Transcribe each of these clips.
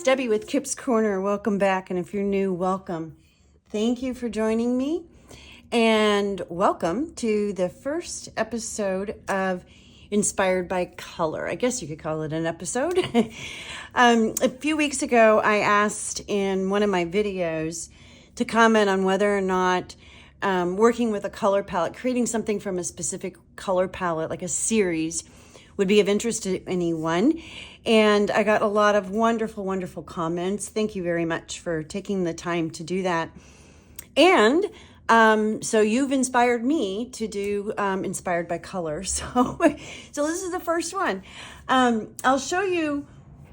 Debbie with Kip's Corner. Welcome back, and if you're new, welcome. Thank you for joining me, and welcome to the first episode of Inspired by Color. I guess you could call it an episode. A few weeks ago, I asked in one of my videos to comment on whether or not working with a color palette, creating something from a specific color palette, like a series, would be of interest to anyone. And I got a lot of wonderful, wonderful comments. Thank you very much for taking the time to do that. And so you've inspired me to do Inspired by Color. So this is the first one. I'll show you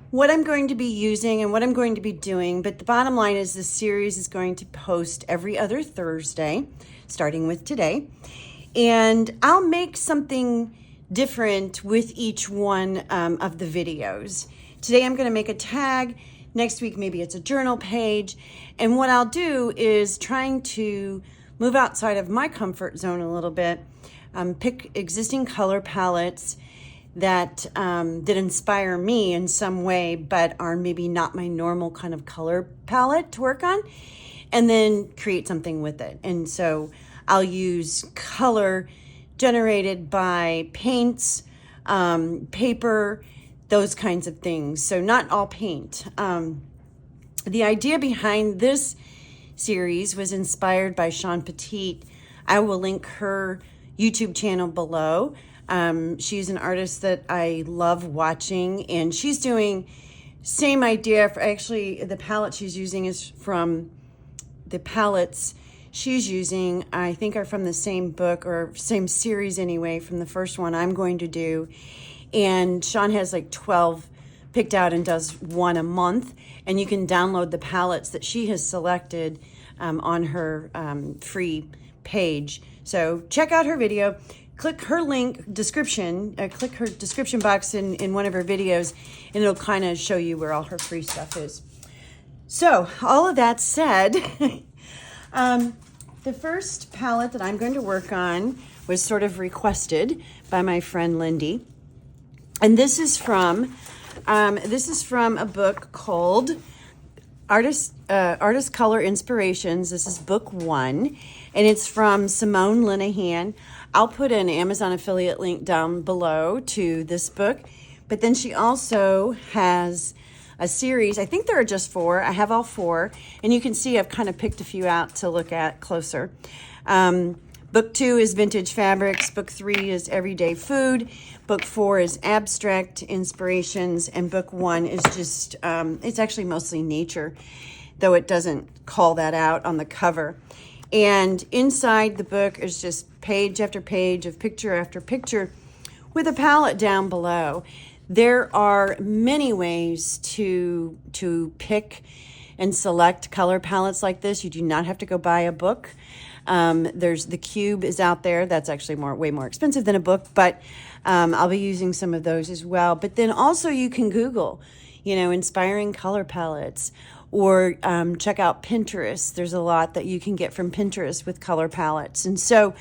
what I'm going to be using and what I'm going to be doing. But the bottom line is this series is going to post every other Thursday, starting with today. And I'll make something different with each one of the videos. Today I'm going to make a tag. Next week maybe it's a journal page. And what I'll do is trying to move outside of my comfort zone a little bit, pick existing color palettes that inspire me in some way, but are maybe not my normal kind of color palette to work on, and then create something with it. And so I'll use color generated by paints, paper, those kinds of things. So not all paint. The idea behind this series was inspired by Shawn Petit. I will link her YouTube channel below. She's an artist that I love watching, and she's doing same idea. For actually, the palette she's using is from the palettes she's using, I think, are from the same book or same series anyway, from the first one I'm going to do. And Shawn has like 12 picked out and does one a month. And you can download the palettes that she has selected on her free page. So check out her video. Click her link description, click her description box in one of her videos, and it'll kind of show you where all her free stuff is. So all of that said, the first palette that I'm going to work on was sort of requested by my friend Lindy. And this is from a book called Artist Color Inspirations. This is book 1, and it's from Simone Linehan. I'll put an Amazon affiliate link down below to this book. But then she also has a series. I think there are just 4. I have all 4. And you can see I've kind of picked a few out to look at closer. Book 2 is Vintage Fabrics. Book 3 is Everyday Food. Book 4 is Abstract Inspirations. And book 1 is just, it's actually mostly nature, though it doesn't call that out on the cover. And inside the book is just page after page of picture after picture with a palette down below. There are many ways to pick and select color palettes like this. You do not have to go buy a book. There's the Cube is out there. That's actually way more expensive than a book, but I'll be using some of those as well. But then also you can Google, inspiring color palettes, or check out Pinterest. There's a lot that you can get from Pinterest with color palettes. And so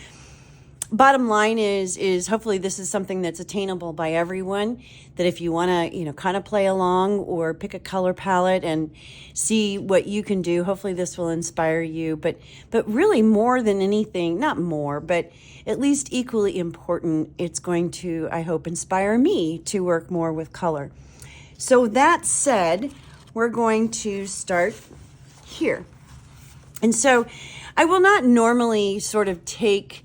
bottom line is hopefully this is something that's attainable by everyone, that if you want to, kind of play along or pick a color palette and see what you can do, hopefully this will inspire you. But really more than anything, not more, but at least equally important, it's going to, I hope, inspire me to work more with color. So that said, we're going to start here. And so I will not normally sort of take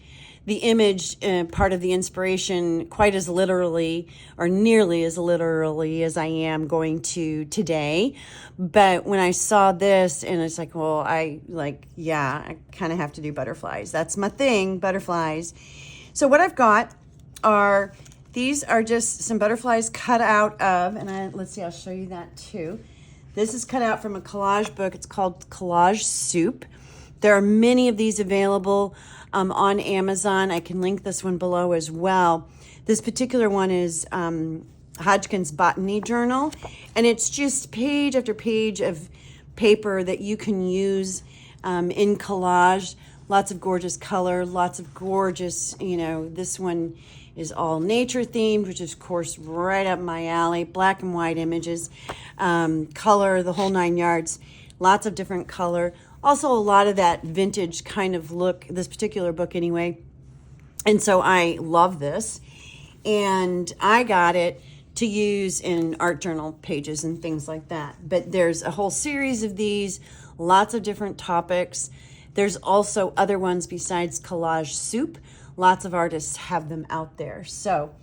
the image part of the inspiration quite as literally or nearly as literally as I am going to today. But when I saw this, and it's like, well, I kind of have to do butterflies. That's my thing, butterflies. So what I've got are, these are just some butterflies cut out of, and let's see, I'll show you that too. This is cut out from a collage book. It's called Collage Soup. There are many of these available on Amazon. I can link this one below as well. This particular one is Hodgkin's Botany Journal, and it's just page after page of paper that you can use in collage. Lots of gorgeous color, lots of gorgeous, this one is all nature themed, which is of course right up my alley. Black and white images, color, the whole 9 yards, lots of different color. Also a lot of that vintage kind of look, this particular book anyway. And so I love this. And I got it to use in art journal pages and things like that. But there's a whole series of these, lots of different topics. There's also other ones besides Collage Soup. Lots of artists have them out there. So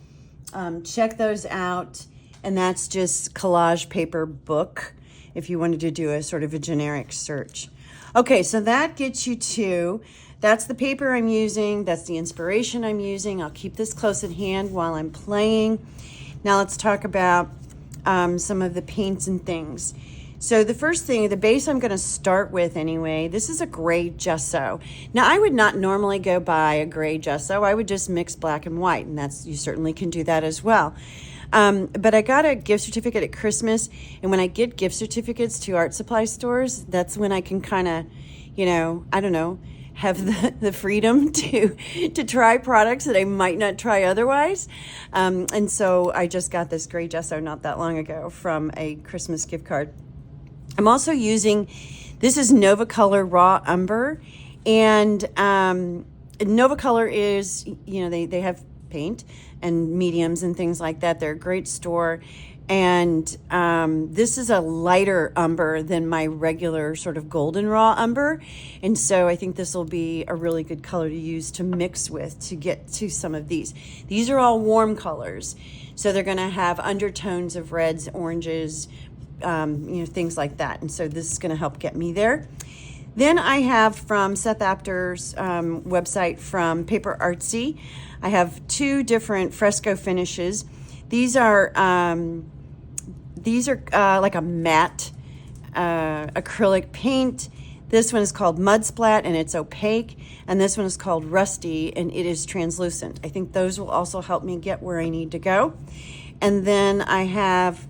check those out. And that's just Collage Paper Book if you wanted to do a sort of a generic search. Okay, so that gets you to, that's the paper I'm using. That's the inspiration I'm using. I'll keep this close at hand while I'm playing. Now let's talk about some of the paints and things. So the first thing, the base I'm going to start with anyway, this is a gray gesso. Now I would not normally go buy a gray gesso. I would just mix black and white, and that's, you certainly can do that as well. But I got a gift certificate at Christmas, and when I get gift certificates to art supply stores, that's when I can kind of, you know, I don't know, have the freedom to try products that I might not try otherwise. And so I just got this gray gesso not that long ago from a Christmas gift card. I'm also using, this is Nova Color Raw Umber, and Nova Color is, you know, they have paint and mediums and things like that. They're a great store. And this is a lighter umber than my regular sort of golden raw umber. And so I think this will be a really good color to use to mix with to get to some of these. These are all warm colors. So they're going to have undertones of reds, oranges, you know, things like that. And so this is going to help get me there. Then I have from Seth Apter's website from PaperArtsy, I have 2 different Fresco finishes. These are like a matte acrylic paint. This one is called Mud Splat, and it's opaque. And this one is called Rusty, and it is translucent. I think those will also help me get where I need to go. And then I have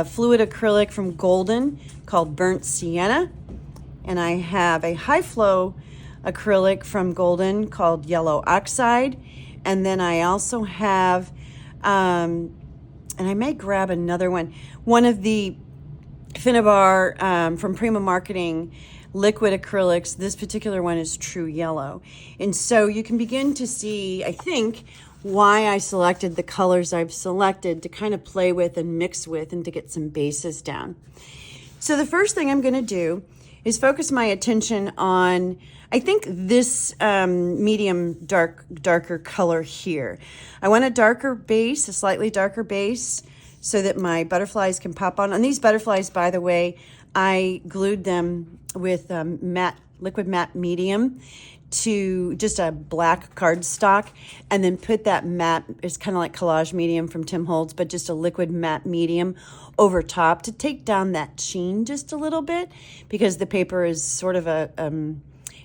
fluid acrylic from Golden called Burnt Sienna. And I have a high flow acrylic from Golden called Yellow Oxide. And then I also have, and I may grab another one of the Finnabar from Prima Marketing liquid acrylics. This particular one is True Yellow. And so you can begin to see, I think, why I selected the colors I've selected to kind of play with and mix with and to get some bases down. So the first thing I'm going to do is focus my attention on, I think, this medium darker color here. I want a darker base, a slightly darker base, so that my butterflies can pop on. And these butterflies, by the way, I glued them with liquid matte medium to just a black cardstock, and then put that matte, it's kind of like collage medium from Tim Holtz, but just a liquid matte medium over top to take down that sheen just a little bit, because the paper is sort of a,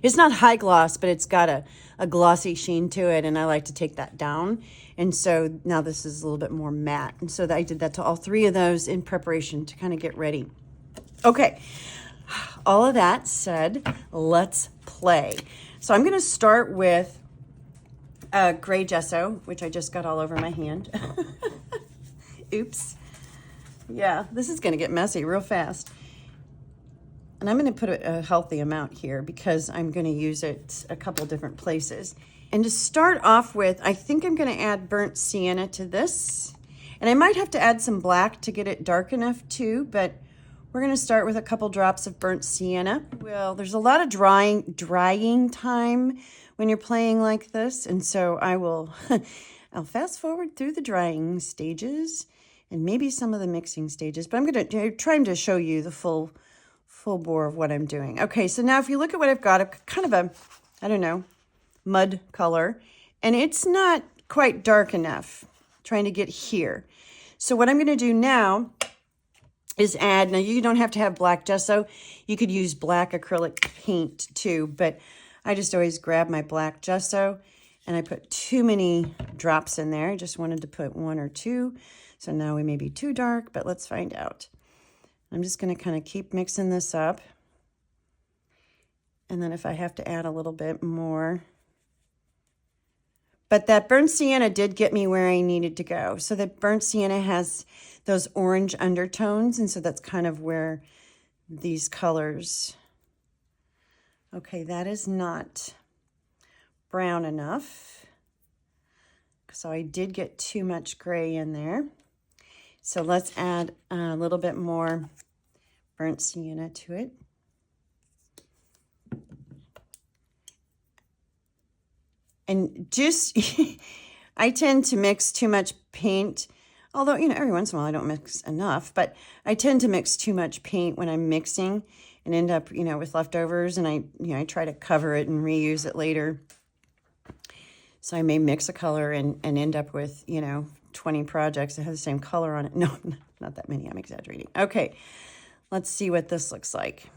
it's not high gloss, but it's got a glossy sheen to it, and I like to take that down. And so now this is a little bit more matte. And so I did that to all 3 of those in preparation to kind of get ready. Okay, all of that said, let's play. So I'm going to start with gray gesso, which I just got all over my hand. Oops. Yeah, this is going to get messy real fast. And I'm going to put a healthy amount here because I'm going to use it a couple different places. And to start off with, I think I'm going to add burnt sienna to this. And I might have to add some black to get it dark enough too, but we're going to start with a couple drops of burnt sienna. Well, there's a lot of drying time when you're playing like this, and so I'll fast forward through the drying stages and maybe some of the mixing stages, but I'm going to try to show you the full bore of what I'm doing. Okay, so now if you look at what I've got, kind of a, I don't know, mud color, and it's not quite dark enough, trying to get here. So what I'm going to do now is add, now you don't have to have black gesso, you could use black acrylic paint too, but I just always grab my black gesso and I put too many drops in there. I just wanted to put 1 or 2, so now we may be too dark, but let's find out. I'm just going to kind of keep mixing this up, and then if I have to add a little bit more, But that burnt sienna did get me where I needed to go. So the burnt sienna has those orange undertones, and so that's kind of where these colors... Okay, that is not brown enough. So I did get too much gray in there. So let's add a little bit more burnt sienna to it. And just, I tend to mix too much paint, although, you know, every once in a while I don't mix enough, but I tend to mix too much paint when I'm mixing and end up, you know, with leftovers, and I try to cover it and reuse it later. So I may mix a color and end up with, you know, 20 projects that have the same color on it. No, not that many, I'm exaggerating. Okay, let's see what this looks like.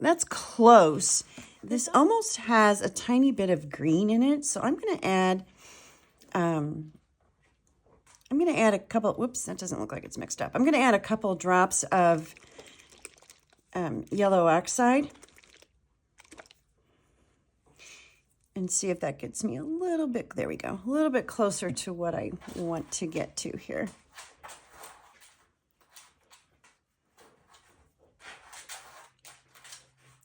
That's close. This almost has a tiny bit of green in it, so I'm going to add a couple, whoops, that doesn't look like it's mixed up. I'm going to add a couple drops of yellow oxide and see if that gets me a little bit, there we go, a little bit closer to what I want to get to here.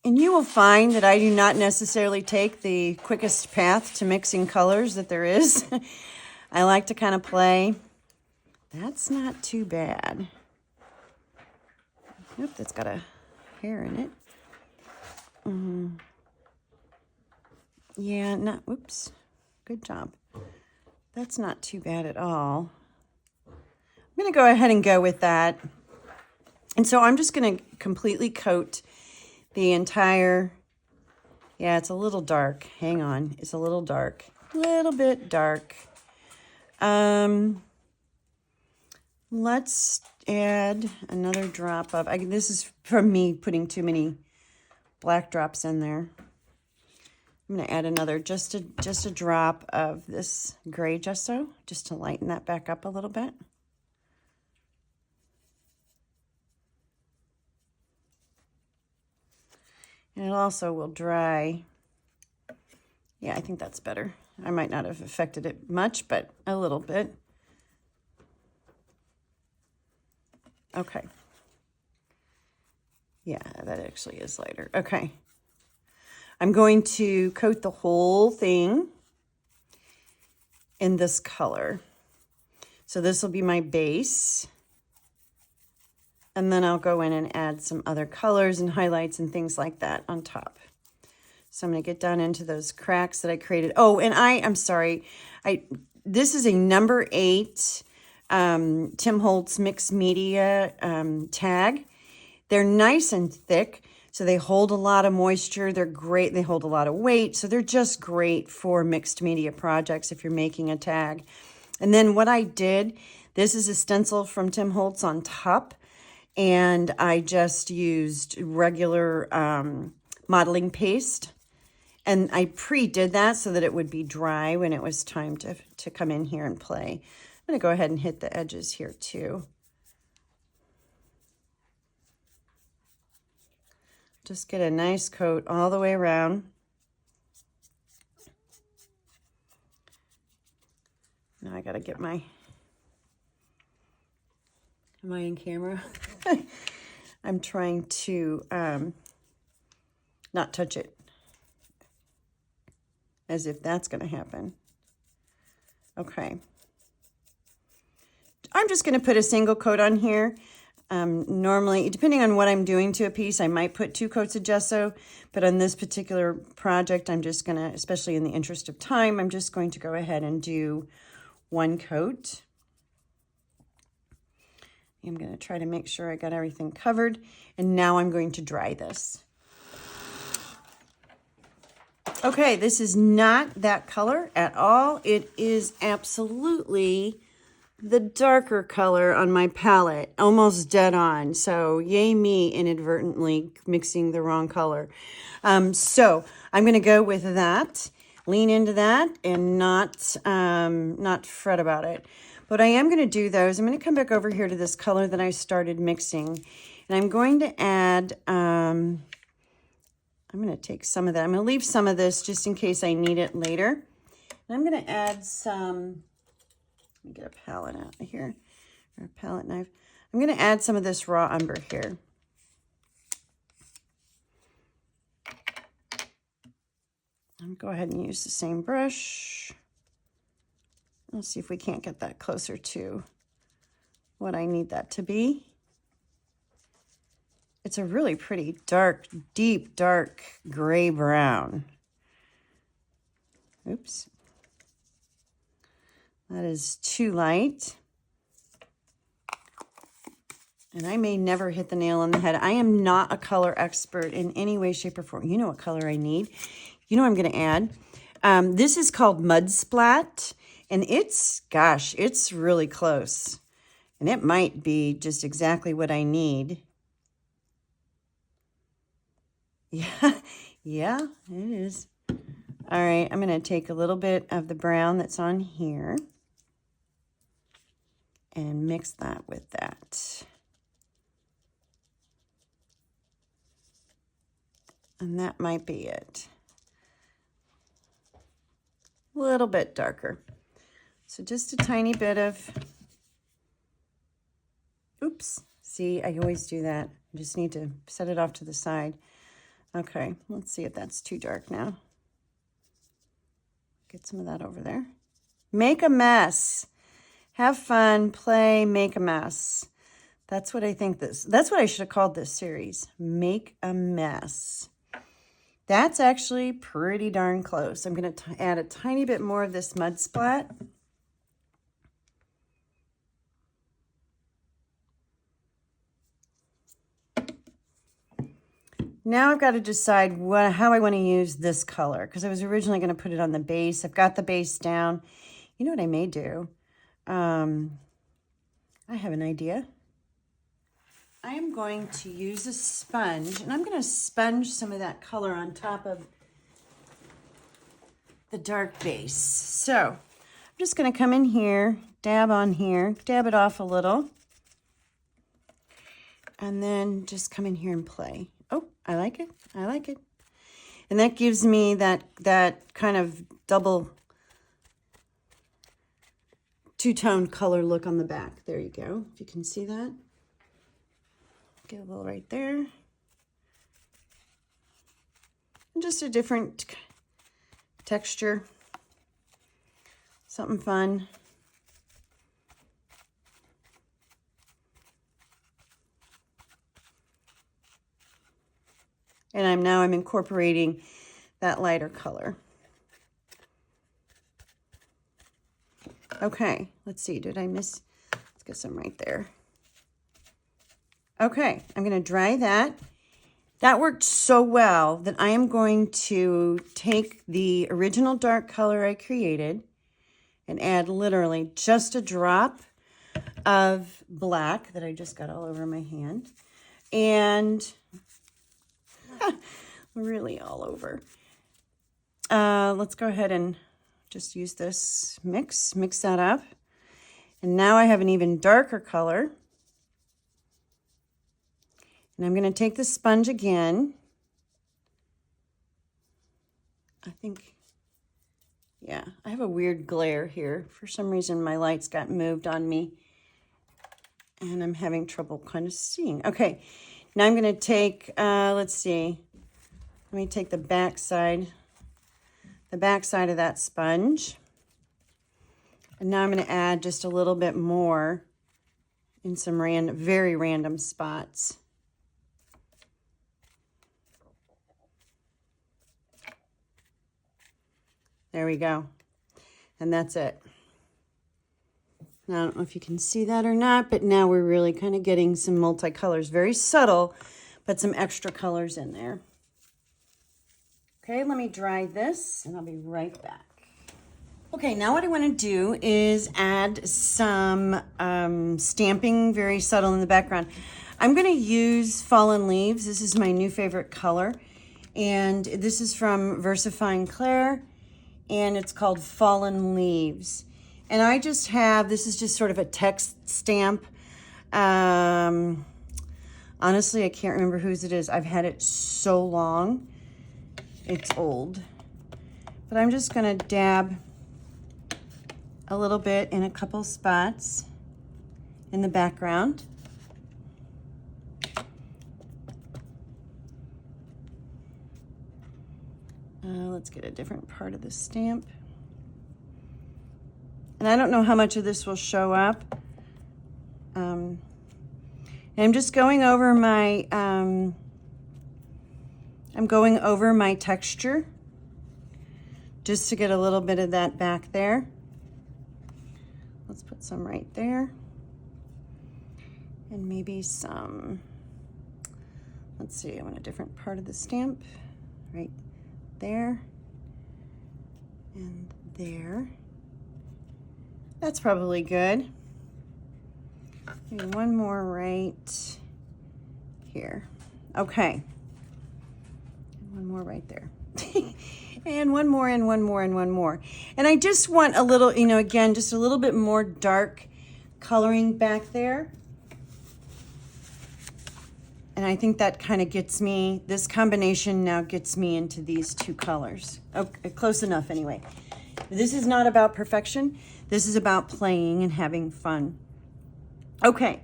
And you will find that I do not necessarily take the quickest path to mixing colors that there is. I like to kind of play. That's not too bad. Oop, that's got a hair in it. Yeah, not, oops, good job. That's not too bad at all. I'm going to go ahead and go with that. And so I'm just going to completely coat the entire, yeah, it's a little dark. Hang on, it's a little dark, a little bit dark. Let's add another drop of, this is from me putting too many black drops in there. I'm going to add another, just a drop of this gray gesso, just to lighten that back up a little bit. And it also will dry. Yeah, I think that's better. I might not have affected it much, but a little bit. Okay. Yeah, that actually is lighter. Okay. I'm going to coat the whole thing in this color. So this will be my base. And then I'll go in and add some other colors and highlights and things like that on top. So I'm going to get down into those cracks that I created. Oh, and I'm sorry. This is a number 8 Tim Holtz mixed media tag. They're nice and thick, so they hold a lot of moisture. They're great. They hold a lot of weight, so they're just great for mixed media projects if you're making a tag. And then what I did, this is a stencil from Tim Holtz on top. And I just used regular modeling paste. And I pre-did that so that it would be dry when it was time to come in here and play. I'm going to go ahead and hit the edges here too. Just get a nice coat all the way around. Now I got to get my... Am I in camera? I'm trying to not touch it. As if that's going to happen. Okay. I'm just going to put a single coat on here. Normally, depending on what I'm doing to a piece, I might put 2 coats of gesso. But on this particular project, I'm just going to, especially in the interest of time, I'm just going to go ahead and do 1 coat. I'm going to try to make sure I got everything covered. And now I'm going to dry this. Okay, this is not that color at all. It is absolutely the darker color on my palette, almost dead on. So yay me inadvertently mixing the wrong color. So I'm going to go with that, lean into that, and not fret about it. What I am going to do, though, is I'm going to come back over here to this color that I started mixing. And I'm going to add, I'm going to take some of that. I'm going to leave some of this just in case I need it later. And I'm going to add some, let me get a palette out of here, or a palette knife. I'm going to add some of this raw umber here. I'll go ahead and use the same brush. Let's see if we can't get that closer to what I need that to be. It's a really pretty dark, deep, dark gray brown. Oops. That is too light. And I may never hit the nail on the head. I am not a color expert in any way, shape, or form. You know what color I need. You know what I'm going to add. This is called Mud Splat. And it's, gosh, it's really close. And it might be just exactly what I need. Yeah, yeah, it is. All right, I'm going to take a little bit of the brown that's on here and mix that with that. And that might be it. A little bit darker. So just a tiny bit of, oops, see, I always do that. I just need to set it off to the side. Okay, let's see if that's too dark now. Get some of that over there. Make a mess. Have fun, play, make a mess. That's what I think that's what I should have called this series. Make a mess. That's actually pretty darn close. I'm going to add a tiny bit more of this Mud Splat. Now I've got to decide how I want to use this color, because I was originally going to put it on the base. I've got the base down. You know what I may do? I have an idea. I am going to use a sponge, and I'm going to sponge some of that color on top of the dark base. So I'm just going to come in here, dab on here, dab it off a little, and then just come in here and play. Oh, I like it. I like it. And that gives me that kind of double two-tone color look on the back. There you go. If you can see that. Get a little right there. And just a different texture. Something fun. And now I'm incorporating that lighter color. Okay, let's see, did I miss? Let's get some right there. Okay, I'm going to dry that. That worked so well that I am going to take the original dark color I created and add literally just a drop of black that I just got all over my hand. And really all over. Let's go ahead and just use this mix that up. And now I have an even darker color. And I'm going to take the sponge again. I think, yeah, I have a weird glare here. For some reason, my lights got moved on me. And I'm having trouble kind of seeing. Okay, now I'm going to take, let's see. Let me take the back side of that sponge. And now I'm going to add just a little bit more in some very random spots. There we go. And that's it. Now, I don't know if you can see that or not, but now we're really kind of getting some multicolors. Very subtle, but some extra colors in there. Okay, let me dry this, and I'll be right back. Okay, now what I want to do is add some stamping, very subtle in the background. I'm going to use Fallen Leaves. This is my new favorite color, and this is from Versifying Claire, and it's called Fallen Leaves. And I just have, this is just sort of a text stamp. Honestly, I can't remember whose it is. I've had it so long. it's old. But I'm just gonna dab a little bit in a couple spots in the background. Let's get a different part of the stamp. And I don't know how much of this will show up. And I'm just going over my, I'm going over my texture just to get a little bit of that back there. Let's put some right there. And maybe some, let's see, I want a different part of the stamp right there and there. That's probably good. Maybe one more right here. Okay. And one more right there. And one more, and one more, and one more. And I just want a little, you know, again, just a little bit more dark coloring back there. And I think that kind of gets me, this combination now gets me into these two colors. Okay, close enough anyway. This is not about perfection. This is about playing and having fun. Okay,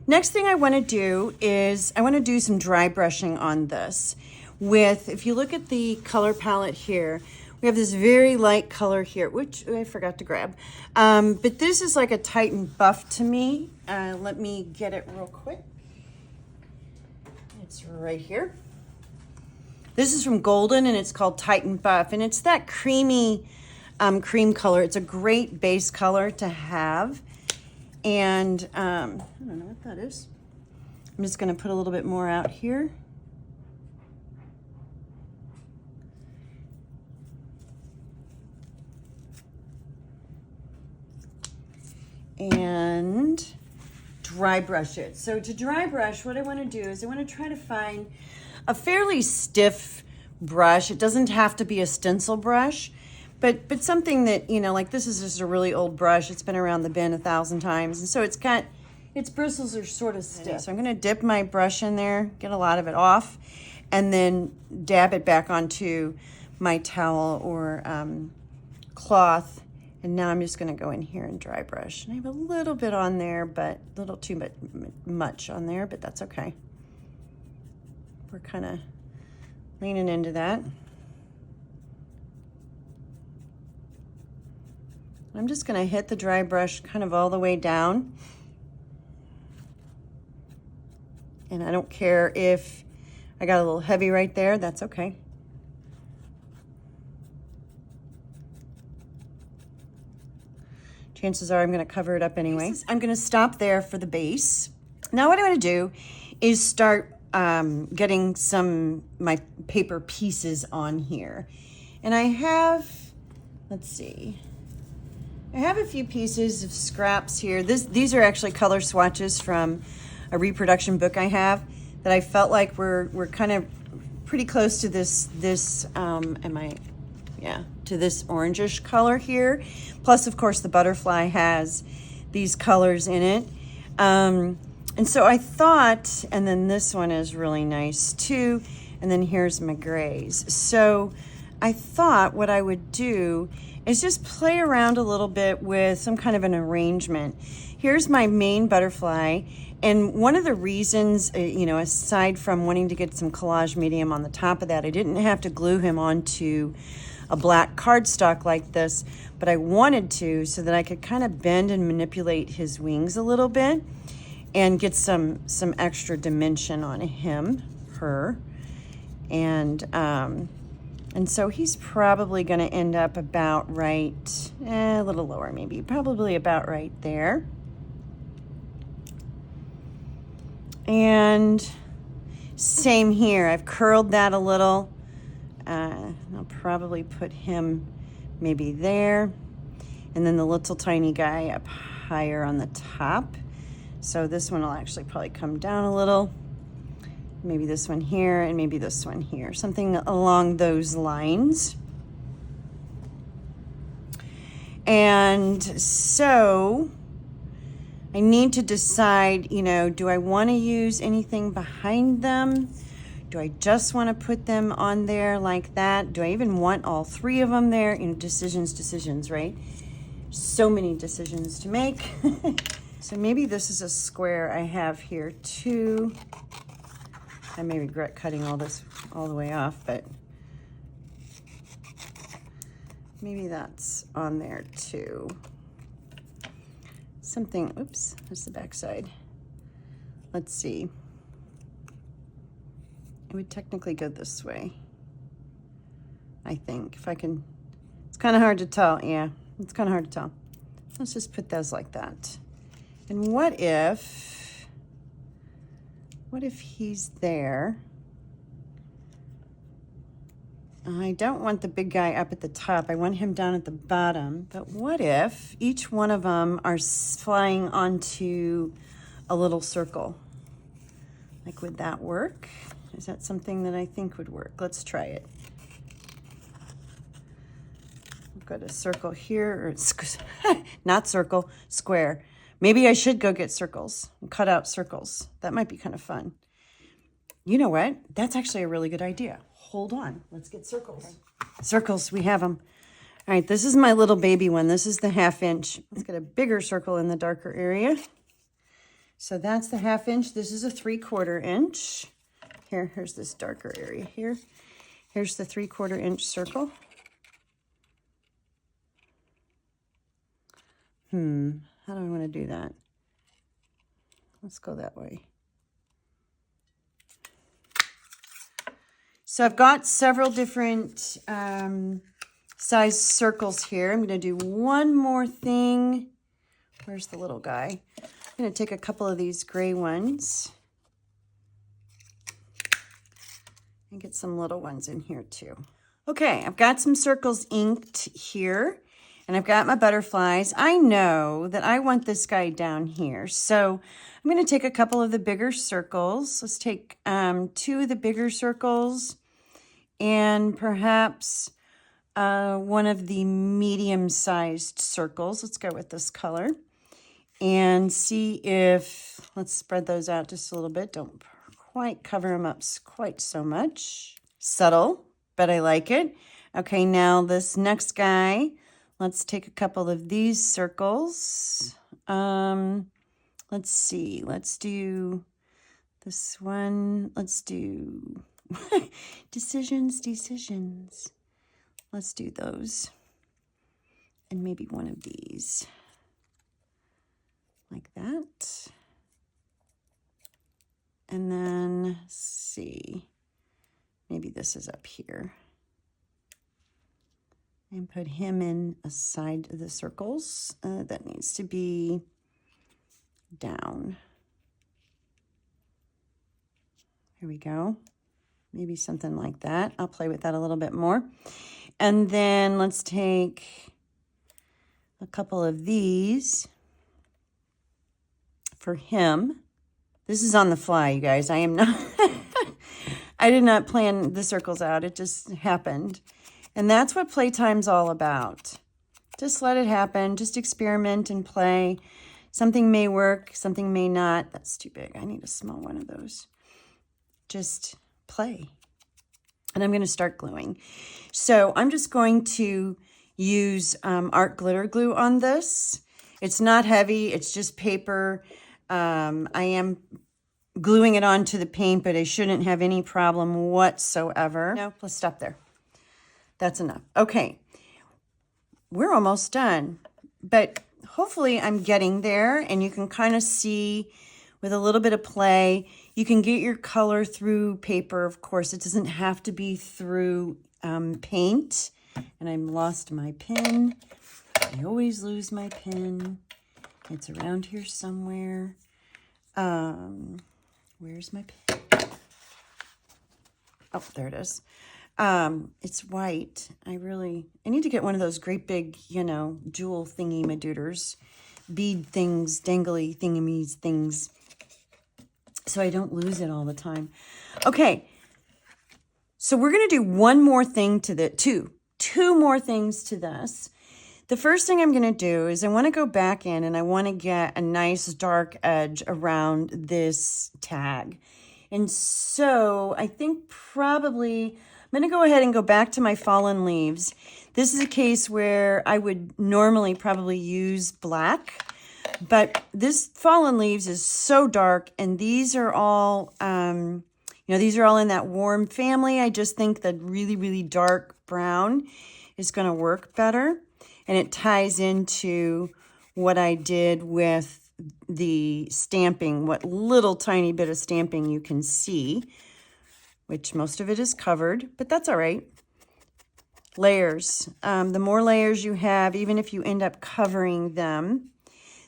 next thing I want to do is I want to do some dry brushing on this with, if you look at the color palette here, we have this very light color here, which I forgot to grab. But this is like a Titan Buff to me. Let me get it real quick. It's right here. This is from Golden and it's called Titan Buff, and it's that creamy cream color. It's a great base color to have. And I don't know what that is. I'm just going to put a little bit more out here. And dry brush it. So to dry brush, what I want to do is I want to try to find a fairly stiff brush. It doesn't have to be a stencil brush, but something that, you know, like this is just a really old brush. It's been around the bin 1,000 times. And so it's got, its bristles are sort of stiff. So I'm going to dip my brush in there, get a lot of it off, and then dab it back onto my towel or cloth. And now I'm just going to go in here and dry brush. And I have a little bit on there, but a little too much on there, but that's okay. We're kind of leaning into that. I'm just going to hit the dry brush kind of all the way down. And I don't care if I got a little heavy right there, that's okay. Chances are I'm going to cover it up anyway. I'm going to stop there for the base. Now what I'm going to do is start getting my paper pieces on here. And I have, let's see, I have a few pieces of scraps here. These are actually color swatches from a reproduction book I have that I felt like we're kind of pretty close to this to this orangish color here. Plus, of course, the butterfly has these colors in it. And so I thought, and then this one is really nice too. And then here's my grays. So I thought what I would do is just play around a little bit with some kind of an arrangement. Here's my main butterfly. And one of the reasons, you know, aside from wanting to get some collage medium on the top of that, I didn't have to glue him onto a black cardstock like this, but I wanted to so that I could kind of bend and manipulate his wings a little bit and get some extra dimension on him, her. And so he's probably going to end up about right, a little lower maybe, probably about right there. And same here, I've curled that a little. I'll probably put him maybe there. And then the little tiny guy up higher on the top. So this one will actually probably come down a little. Maybe this one here and maybe this one here. Something along those lines. And so I need to decide, you know, do I want to use anything behind them? Do I just want to put them on there like that? Do I even want all three of them there? You know, decisions, right? So many decisions to make. So maybe this is a square I have here too. I may regret cutting all this all the way off, but maybe that's on there too. Something, oops, that's the back side. Let's see. It would technically go this way, I think. If I can, it's kind of hard to tell. Yeah, it's kind of hard to tell. Let's just put those like that. And what if he's there? I don't want the big guy up at the top. I want him down at the bottom. But what if each one of them are flying onto a little circle? Like, would that work? Is that something that I think would work? Let's try it. I've got a circle here, or not circle, square. Maybe I should go get circles and cut out circles. That might be kind of fun. You know what? That's actually a really good idea. Hold on. Let's get circles. Okay. Circles, we have them. All right, this is my little baby one. This is the 1/2 inch. Let's get a bigger circle in the darker area. So that's the 1/2 inch. This is a 3/4 inch. Here's this darker area here. Here's the 3/4 inch circle. How do I want to do that? Let's go that way. So I've got several different size circles here. I'm going to do one more thing. Where's the little guy? I'm going to take a couple of these gray ones and get some little ones in here too. Okay, I've got some circles inked here, and I've got my butterflies. I know that I want this guy down here, so I'm going to take a couple of the bigger circles. Let's take 2 of the bigger circles and perhaps one of the medium-sized circles. Let's go with this color and see if, let's spread those out just a little bit. Don't quite cover them up quite so much. Subtle, but I like it. Okay, now this next guy, let's take a couple of these circles. Let's see, let's do this one. Let's do decisions. Let's do those. And maybe one of these. Like that. And then, let's see, maybe this is up here. And put him in aside of the circles. That needs to be down. Here we go. Maybe something like that. I'll play with that a little bit more. And then let's take a couple of these for him. This is on the fly, you guys. I am not, I did not plan the circles out. It just happened. And that's what playtime's all about. Just let it happen. Just experiment and play. Something may work, something may not. That's too big. I need a small one of those. Just play. And I'm going to start gluing. So I'm just going to use art glitter glue on this. It's not heavy. It's just paper. I am gluing it onto the paint, but I shouldn't have any problem whatsoever. No, let's stop there. That's enough. Okay, we're almost done, but hopefully I'm getting there, and you can kind of see with a little bit of play, you can get your color through paper. Of course, it doesn't have to be through paint. And I lost my pen. I always lose my pen. It's around here somewhere. Where's my pen? Oh, there it is. It's white. I need to get one of those great big, jewel thingy-madooders, bead things, dangly thingamies things, so I don't lose it all the time. Okay, so we're going to do one more thing to the, two more things to this. The first thing I'm going to do is I want to go back in and I want to get a nice dark edge around this tag. And so I think probably I'm going to go ahead and go back to my fallen leaves. This is a case where I would normally probably use black, but this fallen leaves is so dark, and these are all, these are all in that warm family. I just think that really, really dark brown is going to work better, and it ties into what I did with the stamping, what little tiny bit of stamping you can see, which most of it is covered, but that's all right. Layers. The more layers you have, even if you end up covering them,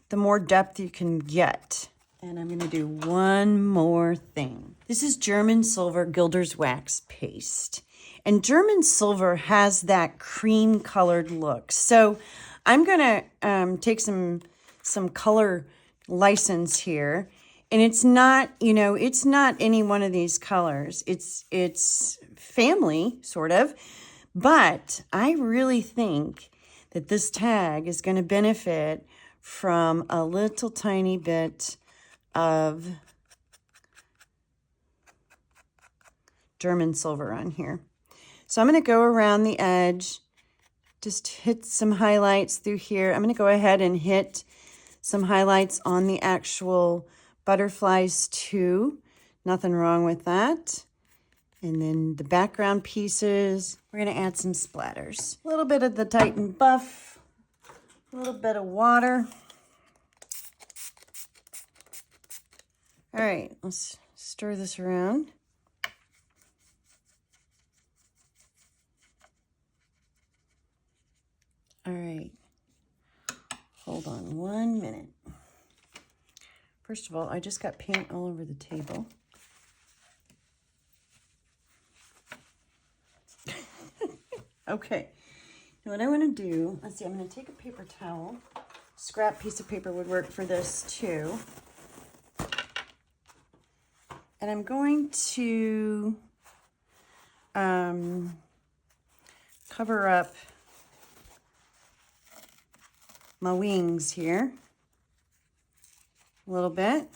the more depth you can get. And I'm going to do one more thing. This is German Silver Gilder's Wax Paste. And German Silver has that cream colored look. So I'm going to take some color license here. And it's not, it's not any one of these colors. It's family, sort of. But I really think that this tag is going to benefit from a little tiny bit of German Silver on here. So I'm going to go around the edge, just hit some highlights through here. I'm going to go ahead and hit some highlights on the actual butterflies too. Nothing wrong with that. And then the background pieces, we're going to add some splatters. A little bit of the Titan Buff, a little bit of water. All right, let's stir this around. All right, hold on 1 minute. First of all, I just got paint all over the table. Okay, now what I want to do, let's see, I'm going to take a paper towel. Scrap piece of paper would work for this too. And I'm going to cover up my wings here a little bit.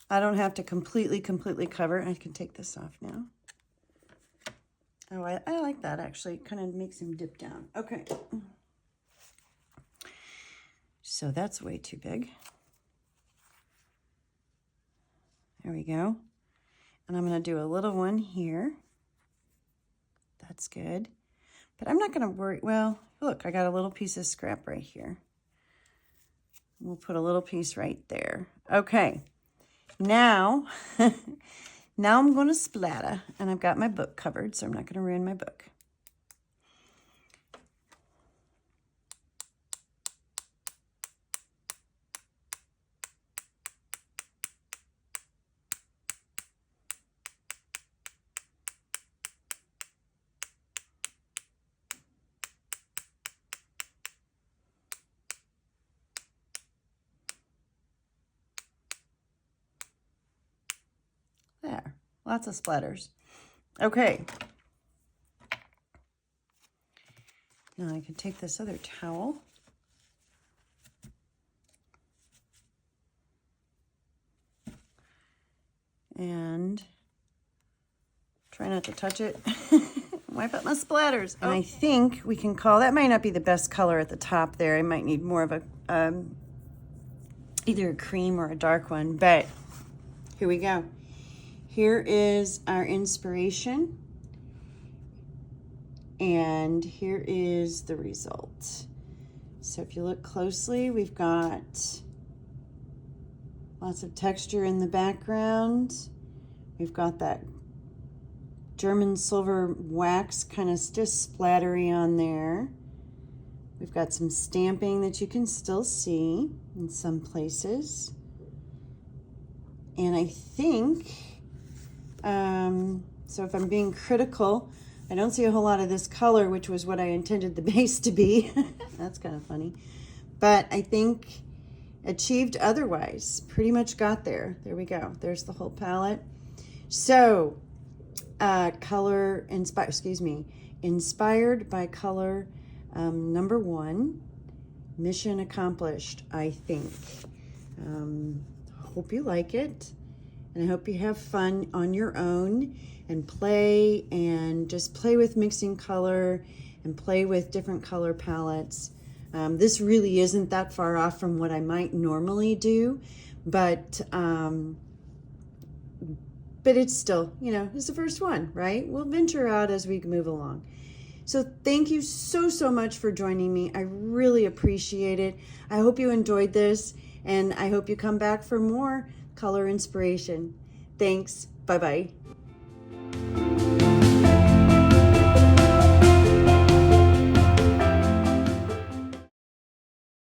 I don't have to completely cover. I can take this off now. Oh, I like that actually. It kind of makes him dip down. Okay. So that's way too big. There we go. And I'm going to do a little one here. That's good. But I'm not going to worry. Well, look, I got a little piece of scrap right here. We'll put a little piece right there. Okay. Now, now I'm going to splatter, and I've got my book covered, so I'm not going to ruin my book. There, lots of splatters. Okay. Now I can take this other towel. And try not to touch it. Wipe up my splatters. And I think we can call, that might not be the best color at the top there. I might need more of a, either a cream or a dark one, but here we go. Here is our inspiration, and here is the result. So if you look closely, we've got lots of texture in the background. We've got that German Silver wax kind of just splattery on there. We've got some stamping that you can still see in some places. And I think, so if I'm being critical, I don't see a whole lot of this color, which was what I intended the base to be. That's kind of funny. But I think achieved otherwise. Pretty much got there. There we go. There's the whole palette. So, inspired by color number 1. Mission accomplished, I think. Hope you like it. and I hope you have fun on your own and just play with mixing color and play with different color palettes. This really isn't that far off from what I might normally do, but it's still, it's the first one, right? We'll venture out as we move along. So thank you so much for joining me. I really appreciate it. I hope you enjoyed this, and I hope you come back for more color inspiration. Thanks. Bye-bye.